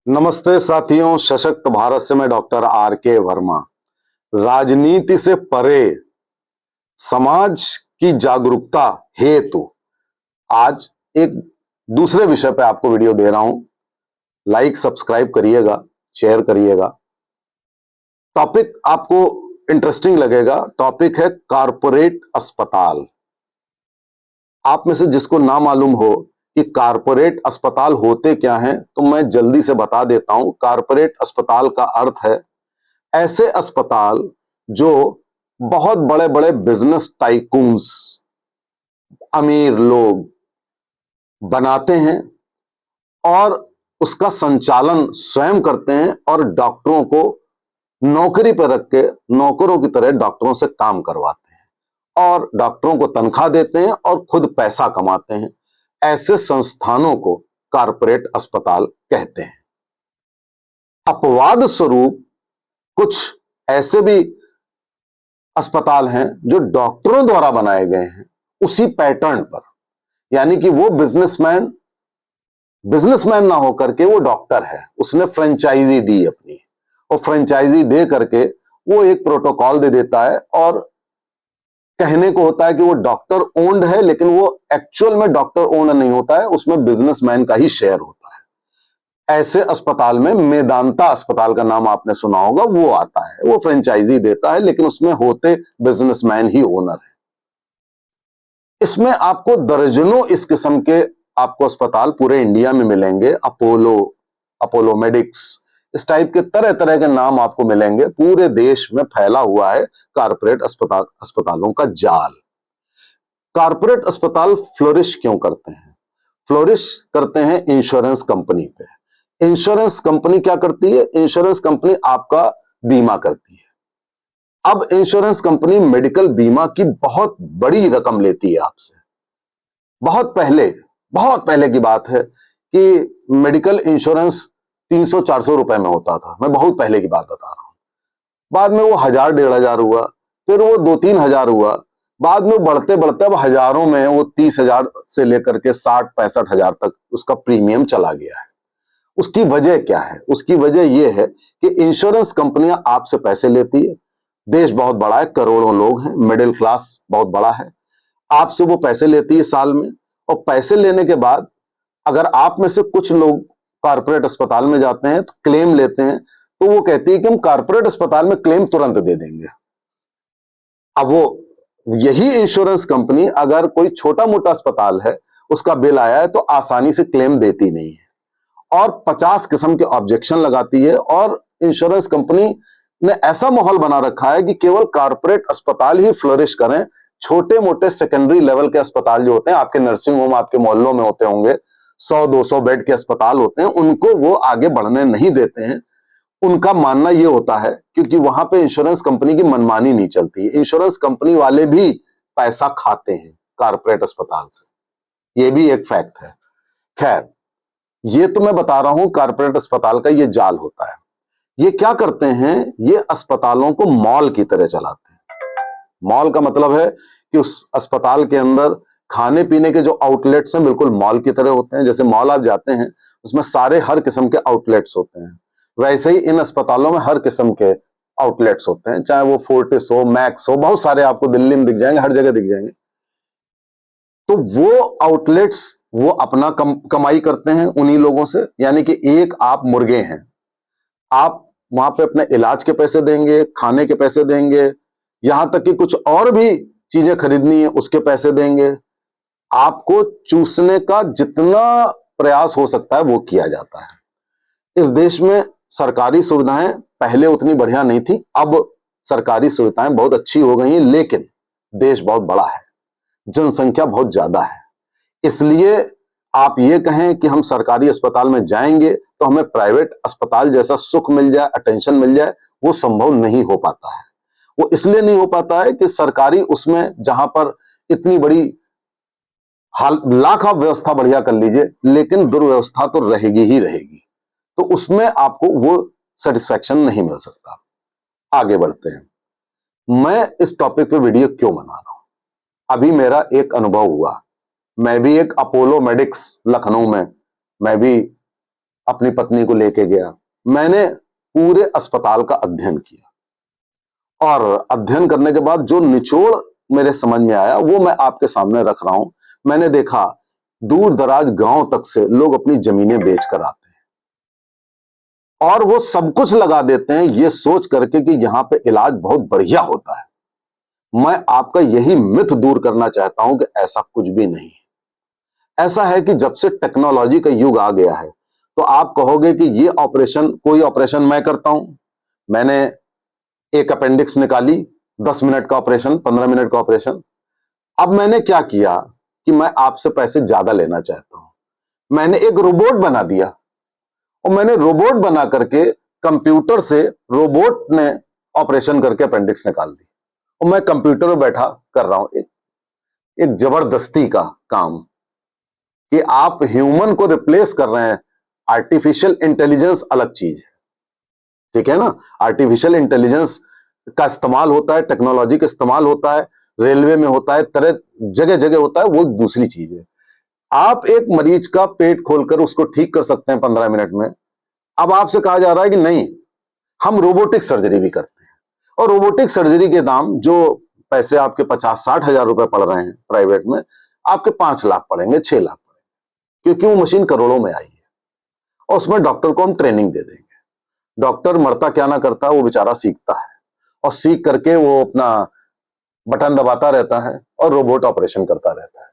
नमस्ते साथियों, सशक्त भारत से मैं डॉक्टर आर के वर्मा। राजनीति से परे समाज की जागरूकता हेतु आज एक दूसरे विषय पे आपको वीडियो दे रहा हूं। लाइक सब्सक्राइब करिएगा, शेयर करिएगा। टॉपिक आपको इंटरेस्टिंग लगेगा। टॉपिक है कारपोरेट अस्पताल। आप में से जिसको ना मालूम हो कि कारपोरेट अस्पताल होते क्या हैं, तो मैं जल्दी से बता देता हूं। कारपोरेट अस्पताल का अर्थ है ऐसे अस्पताल जो बहुत बड़े बड़े बिजनेस टाइकून्स, अमीर लोग बनाते हैं और उसका संचालन स्वयं करते हैं और डॉक्टरों को नौकरी पर रख के नौकरों की तरह डॉक्टरों से काम करवाते हैं और डॉक्टरों को तनख्वाह देते हैं और खुद पैसा कमाते हैं। ऐसे संस्थानों को कारपोरेट अस्पताल कहते हैं। अपवाद स्वरूप कुछ ऐसे भी अस्पताल हैं जो डॉक्टरों द्वारा बनाए गए हैं उसी पैटर्न पर, यानी कि वो बिजनेसमैन ना होकर के वो डॉक्टर है। उसने फ्रेंचाइजी दी अपनी, और फ्रेंचाइजी दे करके वो एक प्रोटोकॉल दे देता है और कहने को होता है कि वो डॉक्टर ओन्ड है, लेकिन वो एक्चुअल में डॉक्टर ओन्ड नहीं होता है, उसमें बिजनेसमैन का ही शेयर होता है। ऐसे अस्पताल में मेदांता अस्पताल का नाम आपने सुना होगा, वो आता है। वो फ्रेंचाइजी देता है लेकिन उसमें होते बिजनेसमैन ही ओनर है। इसमें आपको दर्जनों इस किस्म के आपको अस्पताल पूरे इंडिया में मिलेंगे। अपोलो मेडिक्स, इस टाइप के तरह तरह के नाम आपको मिलेंगे। पूरे देश में फैला हुआ है कारपोरेट अस्पतालों का जाल। कारपोरेट अस्पताल फ्लोरिश क्यों करते हैं? फ्लोरिश करते हैं इंश्योरेंस कंपनी पे। इंश्योरेंस कंपनी क्या करती है? इंश्योरेंस कंपनी आपका बीमा करती है। अब इंश्योरेंस कंपनी मेडिकल बीमा की बहुत बड़ी रकम लेती है आपसे। बहुत पहले की बात है कि मेडिकल इंश्योरेंस 300-400 रुपए में होता था। मैं बहुत पहले की बात बता रहा हूं। बाद में वो 1000-1500 हुआ, फिर वो 2-3000 हुआ। बाद में बढ़ते बढ़ते अब हजारों में वो 30,000 से लेकर के 60-65,000 तक उसका प्रीमियम चला गया है। उसकी वजह क्या है? उसकी वजह यह है कि इंश्योरेंस कंपनियां आपसे पैसे लेती है। देश बहुत बड़ा है, करोड़ों लोग हैं, मिडिल क्लास बहुत बड़ा है। आपसे वो पैसे लेती है साल में, और पैसे लेने के बाद अगर आप में से कुछ लोग कारपोरेट अस्पताल में जाते हैं तो क्लेम लेते हैं, तो वो कहती है कि हम कारपोरेट अस्पताल में क्लेम तुरंत दे देंगे। अब वो यही इंश्योरेंस कंपनी अगर कोई छोटा मोटा अस्पताल है, उसका बिल आया है, तो आसानी से क्लेम देती नहीं है और 50 किस्म के ऑब्जेक्शन लगाती है। और इंश्योरेंस कंपनी ने ऐसा माहौल बना रखा है कि केवल कारपोरेट अस्पताल ही फ्लोरिश करें। छोटे मोटे सेकेंडरी लेवल के अस्पताल जो होते हैं, आपके नर्सिंग होम आपके मोहल्लों में होते होंगे, 100-200 बेड के अस्पताल होते हैं, उनको वो आगे बढ़ने नहीं देते हैं। उनका मानना यह होता है क्योंकि वहां पे इंश्योरेंस कंपनी की मनमानी नहीं चलती है। इंश्योरेंस कंपनी वाले भी पैसा खाते हैं कारपोरेट अस्पताल से, ये भी एक फैक्ट है। खैर, ये तो मैं बता रहा हूं कारपोरेट अस्पताल का ये जाल होता है। ये क्या करते हैं? ये अस्पतालों को मॉल की तरह चलाते हैं। मॉल का मतलब है कि उस अस्पताल के अंदर खाने पीने के जो आउटलेट्स हैं बिल्कुल मॉल की तरह होते हैं। जैसे मॉल आप जाते हैं, उसमें सारे हर किस्म के आउटलेट्स होते हैं, वैसे ही इन अस्पतालों में हर किस्म के आउटलेट्स होते हैं। चाहे वो फोर्टिस हो, मैक्स हो, बहुत सारे आपको दिल्ली में दिख जाएंगे, हर जगह दिख जाएंगे। तो वो आउटलेट्स वो अपना कमाई करते हैं उन्हीं लोगों से। यानी कि एक आप मुर्गे हैं, आप वहां पे अपने इलाज के पैसे देंगे, खाने के पैसे देंगे, यहां तक कि कुछ और भी चीजें खरीदनी है उसके पैसे देंगे। आपको चूसने का जितना प्रयास हो सकता है वो किया जाता है। इस देश में सरकारी सुविधाएं पहले उतनी बढ़िया नहीं थी, अब सरकारी सुविधाएं बहुत अच्छी हो गई हैं, लेकिन देश बहुत बड़ा है, जनसंख्या बहुत ज्यादा है। इसलिए आप ये कहें कि हम सरकारी अस्पताल में जाएंगे तो हमें प्राइवेट अस्पताल जैसा सुख मिल जाए, अटेंशन मिल जाए, वो संभव नहीं हो पाता है। वो इसलिए नहीं हो पाता है कि सरकारी उसमें जहां पर इतनी बड़ी हाल लाख आप व्यवस्था बढ़िया कर लीजिए, लेकिन दुर्व्यवस्था तो रहेगी ही रहेगी, तो उसमें आपको वो सेटिस्फैक्शन नहीं मिल सकता। आगे बढ़ते हैं। मैं इस टॉपिक पे वीडियो क्यों बना रहा हूं? अभी मेरा एक अनुभव हुआ। मैं भी एक अपोलो मेडिक्स लखनऊ में मैं भी अपनी पत्नी को लेके गया। मैंने पूरे अस्पताल का अध्ययन किया और अध्ययन करने के बाद जो निचोड़ मेरे समझ में आया वो मैं आपके सामने रख रहा हूं। मैंने देखा दूर दराज गांव तक से लोग अपनी जमीनें बेच कर आते हैं और वो सब कुछ लगा देते हैं ये सोच करके कि यहां पे इलाज बहुत बढ़िया होता है। मैं आपका यही मिथ दूर करना चाहता हूं कि ऐसा कुछ भी नहीं है। ऐसा है कि जब से टेक्नोलॉजी का युग आ गया है तो आप कहोगे कि ये ऑपरेशन, कोई ऑपरेशन मैं करता हूं। मैंने एक अपेंडिक्स निकाली, 10 मिनट का ऑपरेशन, 15 मिनट का ऑपरेशन। अब मैंने क्या किया कि मैं आपसे पैसे ज्यादा लेना चाहता हूं। मैंने एक रोबोट बना दिया और मैंने रोबोट बना करके कंप्यूटर से रोबोट ने ऑपरेशन करके अपेंडिक्स निकाल दी और मैं कंप्यूटर में बैठा कर रहा हूं एक जबरदस्ती का काम कि आप ह्यूमन को रिप्लेस कर रहे हैं। आर्टिफिशियल इंटेलिजेंस अलग चीज है, ठीक है ना। आर्टिफिशियल इंटेलिजेंस का इस्तेमाल होता है, टेक्नोलॉजी का इस्तेमाल होता है, रेलवे में होता है, तरह जगह जगह होता है, वो दूसरी चीज है। आप एक मरीज का पेट खोलकर उसको ठीक कर सकते हैं 15 मिनट में। अब आपसे कहा जा रहा है कि नहीं, हम रोबोटिक सर्जरी भी करते हैं और रोबोटिक सर्जरी के दाम, जो पैसे आपके 50-60 हजार रुपए पड़ रहे हैं प्राइवेट में, आपके 5 लाख पड़ेंगे, 6 लाख पड़ेंगे, क्योंकि वो मशीन करोड़ों में आई है। और उसमें डॉक्टर को हम ट्रेनिंग दे देंगे। डॉक्टर मरता क्या ना करता, वो बेचारा सीखता है और सीख करके वो अपना बटन दबाता रहता है और रोबोट ऑपरेशन करता रहता है।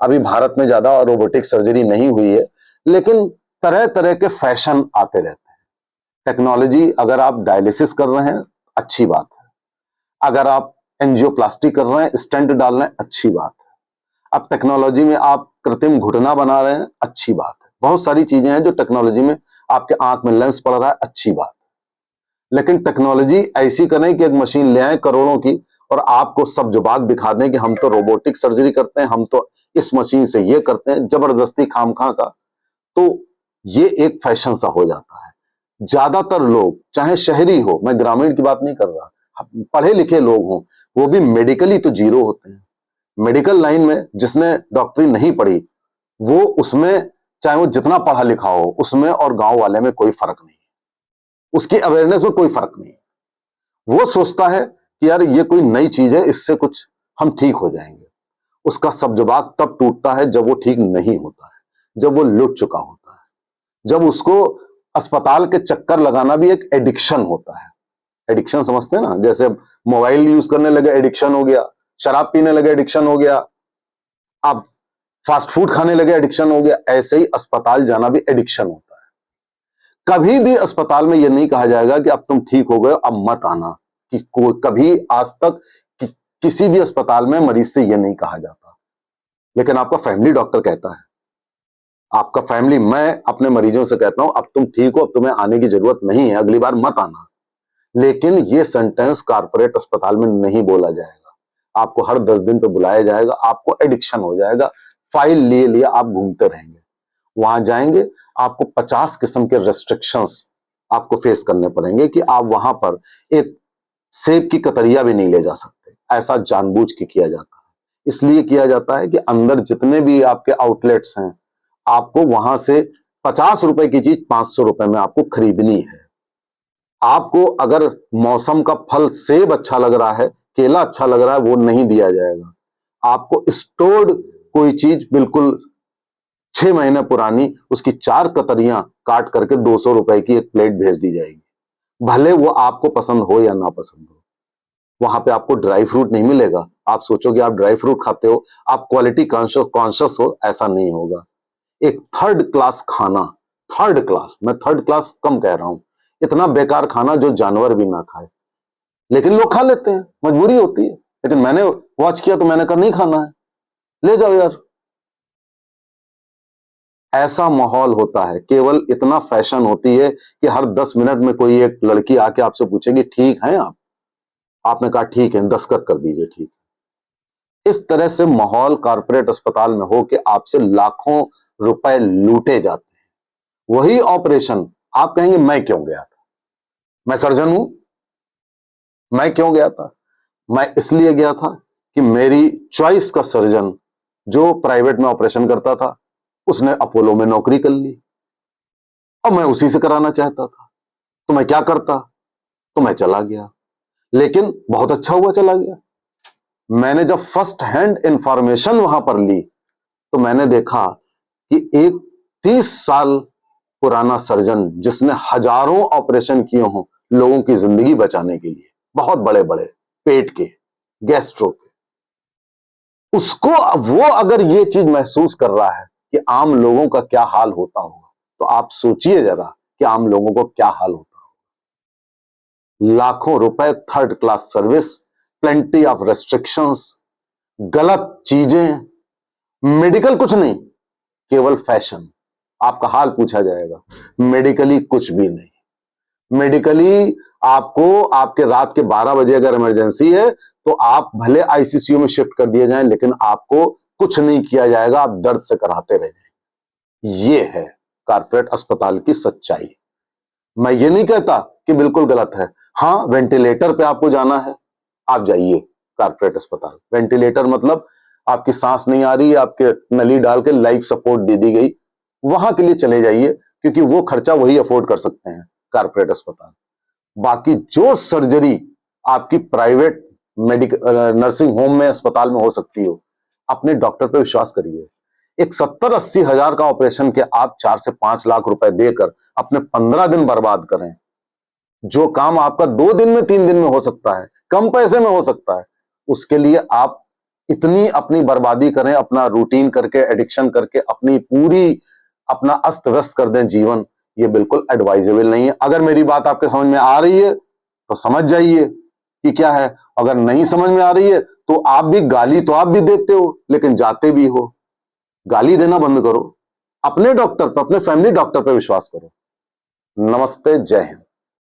अभी भारत में ज्यादा रोबोटिक सर्जरी नहीं हुई है, लेकिन तरह तरह के फैशन आते रहते हैं। टेक्नोलॉजी, अगर आप डायलिसिस कर रहे हैं अच्छी बात है, अगर आप एंजियोप्लास्टी कर रहे हैं, स्टेंट डाल रहे हैं, अच्छी बात है। अब टेक्नोलॉजी में आप कृत्रिम घुटना बना रहे हैं, अच्छी बात है। बहुत सारी चीजें हैं जो टेक्नोलॉजी में, आपके आंख में लेंस पड़ रहा है, अच्छी बात है। लेकिन टेक्नोलॉजी ऐसी करें कि एक मशीन ले आए करोड़ों की और आपको सब जुबाक दिखा दें कि हम तो रोबोटिक सर्जरी करते हैं, हम तो इस मशीन से ये करते हैं, जबरदस्ती खामखा का, तो ये एक फैशन सा हो जाता है। ज्यादातर लोग, चाहे शहरी हो, मैं ग्रामीण की बात नहीं कर रहा, पढ़े लिखे लोग हों, वो भी मेडिकली तो जीरो होते हैं। मेडिकल लाइन में जिसने डॉक्टरी नहीं पढ़ी, वो उसमें, चाहे वो जितना पढ़ा लिखा हो, उसमें और गांव वाले में कोई फर्क नहीं है। उसकी अवेयरनेस में कोई फर्क नहीं है। वो सोचता है कि यार ये कोई नई चीज है, इससे कुछ हम ठीक हो जाएंगे। उसका सब जवाब तब टूटता है जब वो ठीक नहीं होता है, जब वो लुट चुका होता है, जब उसको अस्पताल के चक्कर लगाना भी एक एडिक्शन होता है। एडिक्शन समझते हैं ना, जैसे मोबाइल यूज करने लगे एडिक्शन हो गया, शराब पीने लगे एडिक्शन हो गया, अब फास्ट फूड खाने लगे एडिक्शन हो गया, ऐसे ही अस्पताल जाना भी एडिक्शन होता है। कभी भी अस्पताल में यह नहीं कहा जाएगा कि अब तुम ठीक हो गए अब मत आना, कि कोई कभी आज तक किसी भी अस्पताल में मरीज से यह नहीं कहा जाता। लेकिन आपका फैमिली डॉक्टर कहता है, आपका फैमिली, मैं अपने मरीजों से कहता हूं अब तुम ठीक हो, अब तुम्हें आने की जरूरत नहीं है, अगली बार मत आना। लेकिन यह सेंटेंस कारपोरेट अस्पताल में नहीं बोला जाएगा। आपको हर 10 दिन पे बुलाया जाएगा, आपको एडिक्शन हो जाएगा, फाइल लिए लिए आप घूमते रहेंगे। वहां जाएंगे, आपको 50 किस्म के रेस्ट्रिक्शंस आपको फेस करने पड़ेंगे कि आप वहां पर एक सेब की कतरिया भी नहीं ले जा सकते। ऐसा जानबूझ के किया जाता है। इसलिए किया जाता है कि अंदर जितने भी आपके आउटलेट्स हैं, आपको वहां से 50 रुपए की चीज 500 रुपए में आपको खरीदनी है। आपको अगर मौसम का फल सेब अच्छा लग रहा है, केला अच्छा लग रहा है, वो नहीं दिया जाएगा। आपको स्टोर्ड कोई चीज बिल्कुल 6 महीने पुरानी, उसकी 4 कतरियां काट करके 200 रुपए की एक प्लेट भेज दी जाएगी, भले वो आपको पसंद हो या ना पसंद हो। वहां पे आपको ड्राई फ्रूट नहीं मिलेगा। आप सोचोगे आप ड्राई फ्रूट खाते हो, आप क्वालिटी कॉन्शियस हो, ऐसा नहीं होगा। एक थर्ड क्लास खाना, थर्ड क्लास, मैं थर्ड क्लास कम कह रहा हूं, इतना बेकार खाना जो जानवर भी ना खाए, लेकिन लोग खा लेते हैं, मजबूरी होती है। लेकिन मैंने वॉच किया तो मैंने कहा नहीं खाना है, ले जाओ यार। ऐसा माहौल होता है, केवल इतना फैशन होती है कि हर 10 मिनट में कोई एक लड़की आके आपसे पूछेगी ठीक है आप, आपने कहा ठीक है, दस्तखत कर दीजिए, ठीक। इस तरह से माहौल कारपोरेट अस्पताल में हो कि आपसे लाखों रुपए लूटे जाते हैं। वही ऑपरेशन, आप कहेंगे मैं क्यों गया था, मैं सर्जन हूं, मैं क्यों गया था? मैं इसलिए गया था कि मेरी चॉइस का सर्जन जो प्राइवेट में ऑपरेशन करता था, उसने अपोलो में नौकरी कर ली। और मैं उसी से कराना चाहता था। तो मैं क्या करता? तो मैं चला गया, लेकिन बहुत अच्छा हुआ चला गया। मैंने जब फर्स्ट हैंड इंफॉर्मेशन वहां पर ली तो मैंने देखा कि एक 30 साल पुराना सर्जन जिसने हजारों ऑपरेशन किए हों लोगों की जिंदगी बचाने के लिए, बहुत बड़े बड़े पेट के, गैस्ट्रो के, उसको वो अगर ये चीज महसूस कर रहा है कि आम लोगों का क्या हाल होता होगा, तो आप सोचिए जरा कि आम लोगों को क्या हाल होता होगा। लाखों रुपए, third class service, plenty of restrictions, गलत चीजें, मेडिकल कुछ नहीं, केवल फैशन। आपका हाल पूछा जाएगा, मेडिकली कुछ भी नहीं। मेडिकली आपको आपके रात के 12 बजे अगर इमरजेंसी है तो आप भले आईसीसीयू में शिफ्ट कर दिए जाएं, लेकिन आपको कुछ नहीं किया जाएगा, आप दर्द से कराते रह जाएंगे। ये है कारपोरेट अस्पताल की सच्चाई। मैं ये नहीं कहता कि बिल्कुल गलत है। हां, वेंटिलेटर पे आपको जाना है, आप जाइए कारपोरेट अस्पताल। वेंटिलेटर मतलब आपकी सांस नहीं आ रही, आपके नली डाल के लाइफ सपोर्ट दे दी गई, वहां के लिए चले जाइए, क्योंकि वो खर्चा वही अफोर्ड कर सकते हैं कारपोरेट अस्पताल। बाकी जो सर्जरी आपकी प्राइवेट मेडिकल नर्सिंग होम में, अस्पताल में हो सकती हो, अपने डॉक्टर पे विश्वास करिए। एक 70-80 हजार का ऑपरेशन के आप 4 से 5 लाख रुपए देकर अपने 15 दिन बर्बाद करें, जो काम आपका 2 दिन में, 3 दिन में हो सकता है, कम पैसे में हो सकता है, उसके लिए आप इतनी अपनी बर्बादी करें, अपना रूटीन करके, एडिक्शन करके अपनी पूरी अपना अस्त व्यस्त कर दें जीवन, ये बिल्कुल एडवाइजेबल नहीं है। अगर मेरी बात आपके समझ में आ रही है तो समझ जाइए कि क्या है, अगर नहीं समझ में आ रही है तो आप भी गाली तो आप भी देते हो, लेकिन जाते भी हो। गाली देना बंद करो, अपने डॉक्टर पर, अपने फैमिली डॉक्टर पर विश्वास करो। नमस्ते, जय हिंद।